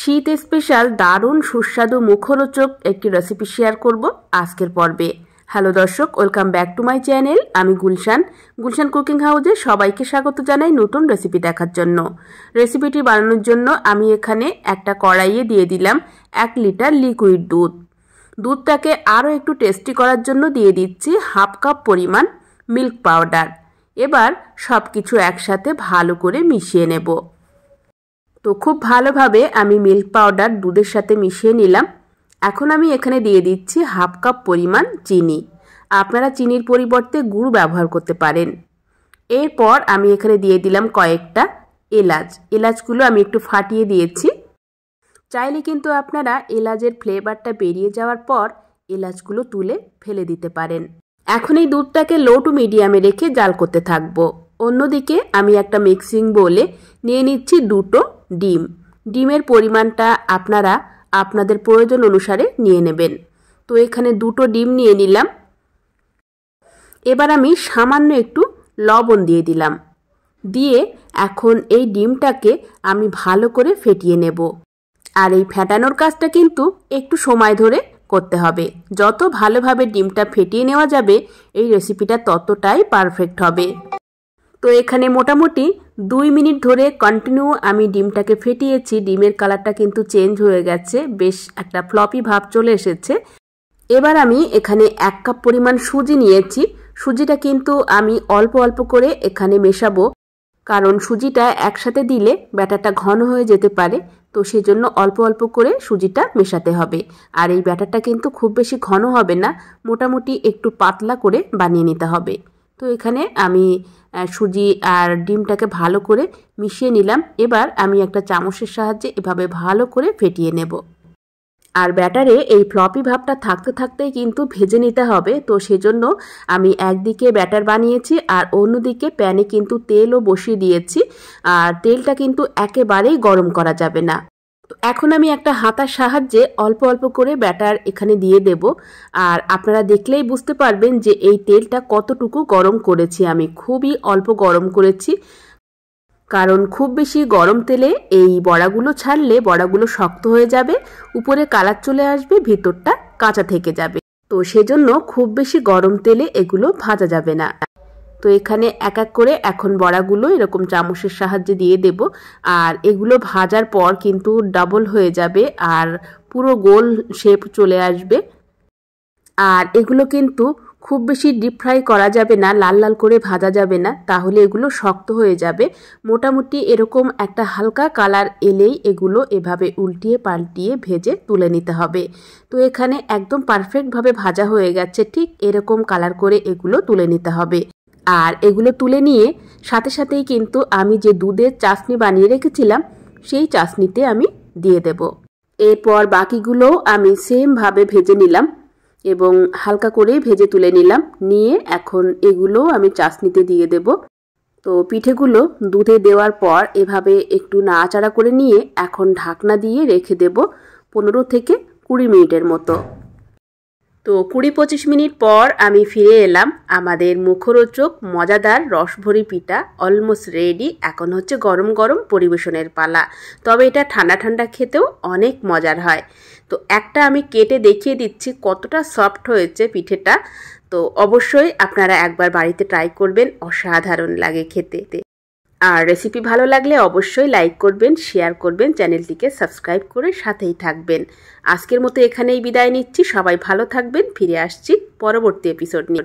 শীত স্পেশাল দারুণ সুস্বাদু মুখরোচক একটি রেসিপি শেয়ার করব আজকের পর্বে। হ্যালো দর্শক, welcome back to my channel. আমি গুলশান কুকিং হাউসে সবাইকে স্বাগত জানাই নতুন রেসিপি দেখার জন্য। রেসিপিটি বানানোর জন্য আমি এখানে একটা কড়াইয়ে দিয়ে দিলাম 1 লিটার লিকুইড দুধ। দুধটাকে আরও একটু টেস্টি করার জন্য দিয়ে দিচ্ছি হাফ কাপ পরিমাণ মিল্ক পাউডার। এবার সব কিছু একসাথে ভালো করে মিশিয়ে নেব। তো খুব ভালোভাবে আমি মিল্ক পাউডার দুধের সাথে মিশিয়ে নিলাম। এখন আমি এখানে দিয়ে দিচ্ছি হাফ কাপ পরিমাণ চিনি। আপনারা চিনির পরিবর্তে গুড় ব্যবহার করতে পারেন। এরপর আমি এখানে দিয়ে দিলাম কয়েকটা এলাচ। এলাচগুলো আমি একটু ফাটিয়ে দিয়েছি। চাইলে কিন্তু আপনারা এলাচের ফ্লেভারটা বেরিয়ে যাওয়ার পর এলাচগুলো তুলে ফেলে দিতে পারেন। এখন এই দুধটাকে লো টু মিডিয়ামে রেখে জাল করতে থাকবো। অন্যদিকে আমি একটা মিক্সিং বোলে নিয়ে নিচ্ছি 2টো ডিম। ডিমের পরিমাণটা আপনারা আপনাদের প্রয়োজন অনুসারে নিয়ে নেবেন। তো এখানে 2টো ডিম নিয়ে নিলাম। এবার আমি সামান্য একটু লবণ দিয়ে দিলাম। দিয়ে এখন এই ডিমটাকে আমি ভালো করে ফেটিয়ে নেব। আর এই ফেটানোর কাজটা কিন্তু একটু সময় ধরে করতে হবে। যত ভালোভাবে ডিমটা ফেটিয়ে নেওয়া যাবে এই রেসিপিটা ততটাই পারফেক্ট হবে। তো এখানে মোটামুটি 2 মিনিট ধরে কন্টিনিউ আমি ডিমটাকে ফেটিয়েছি। ডিমের কালারটা কিন্তু চেঞ্জ হয়ে গেছে, বেশ একটা ফ্লপি ভাব চলে এসেছে। এবার আমি এখানে 1 কাপ পরিমাণ সুজি নিয়েছি। সুজিটা কিন্তু আমি অল্প অল্প করে এখানে মেশাবো, কারণ সুজিটা একসাথে দিলে ব্যাটারটা ঘন হয়ে যেতে পারে। তো সেজন্য অল্প অল্প করে সুজিটা মেশাতে হবে। আর এই ব্যাটারটা কিন্তু খুব বেশি ঘন হবে না, মোটামুটি একটু পাতলা করে বানিয়ে নিতে হবে। তো এখানে আমি সুজি আর ডিমটাকে ভালো করে মিশিয়ে নিলাম। এবার আমি একটা চামচের সাহায্যে এভাবে ভালো করে ফেটিয়ে নেব। আর ব্যাটারে এই ফ্লপি ভাবটা থাকতে থাকতেই কিন্তু ভেজে নিতে হবে। তো সেজন্য আমি একদিকে ব্যাটার বানিয়েছি আর অন্যদিকে প্যানে কিন্তু তেলও বসিয়ে দিয়েছি। আর তেলটা কিন্তু একেবারেই গরম করা যাবে না। তো এখন আমি একটা হাতার সাহায্যে অল্প অল্প করে ব্যাটার এখানে দিয়ে দেব। আর আপনারা দেখলেই বুঝতে পারবেন যে এই তেলটা কতটুকু গরম করেছি। আমি খুবই অল্প গরম করেছি, কারণ খুব বেশি গরম তেলে এই বড়াগুলো ছাড়লে বড়াগুলো শক্ত হয়ে যাবে, উপরে কালার চলে আসবে, ভিতরটা কাঁচা থেকে যাবে। তো সেজন্য খুব বেশি গরম তেলে এগুলো ভাজা যাবে না। তো এখানে এক এক করে এখন বড়াগুলো এরকম চামচের সাহায্যে দিয়ে দেব। আর এগুলো ভাজার পর কিন্তু ডাবল হয়ে যাবে আর পুরো গোল শেপ চলে আসবে। আর এগুলো কিন্তু খুব বেশি ডিপ ফ্রাই করা যাবে না, লাল লাল করে ভাজা যাবে না, তাহলে এগুলো শক্ত হয়ে যাবে। মোটামুটি এরকম একটা হালকা কালার এলেই এগুলো এভাবে উল্টিয়ে পাল্টিয়ে ভেজে তুলে নিতে হবে। তো এখানে একদম পারফেক্টভাবে ভাজা হয়ে গেছে, ঠিক এরকম কালার করে এগুলো তুলে নিতে হবে। আর এগুলো তুলে নিয়ে সাথে সাথেই কিন্তু আমি যে দুধের চাশনি বানিয়ে রেখেছিলাম সেই চাশনিতে আমি দিয়ে দেব। এরপর বাকিগুলোও আমি সেমভাবে ভেজে নিলাম এবং হালকা করেই ভেজে তুলে নিলাম। নিয়ে এখন এগুলো আমি চাশনিতে দিয়ে দেব। তো পিঠেগুলো দুধে দেওয়ার পর এভাবে একটু নাড়াচাড়া করে নিয়ে এখন ঢাকনা দিয়ে রেখে দেব 15 থেকে 20 মিনিটের মতো। তো 20-25 মিনিট পর আমি ফিরে এলাম। আমাদের মুখরোচক মজাদার রসভরি পিঠা অলমোস্ট রেডি। এখন হচ্ছে গরম গরম পরিবেশনের পালা। তবে এটা ঠান্ডা ঠান্ডা খেতেও অনেক মজার হয়। তো একটা আমি কেটে দেখিয়ে দিচ্ছি কতটা সফট হয়েছে পিঠেটা। তো অবশ্যই আপনারা একবার বাড়িতে ট্রাই করবেন, অসাধারণ লাগে খেতে। আর রেসিপি ভালো লাগলে অবশ্যই লাইক করবেন, শেয়ার করবেন, চ্যানেলটিকে সাবস্ক্রাইব করে সাথেই থাকবেন। আজকের মতো এখানেই বিদায় নিচ্ছি। সবাই ভালো থাকবেন। ফিরে আসছি পরবর্তী এপিসোড নিয়ে।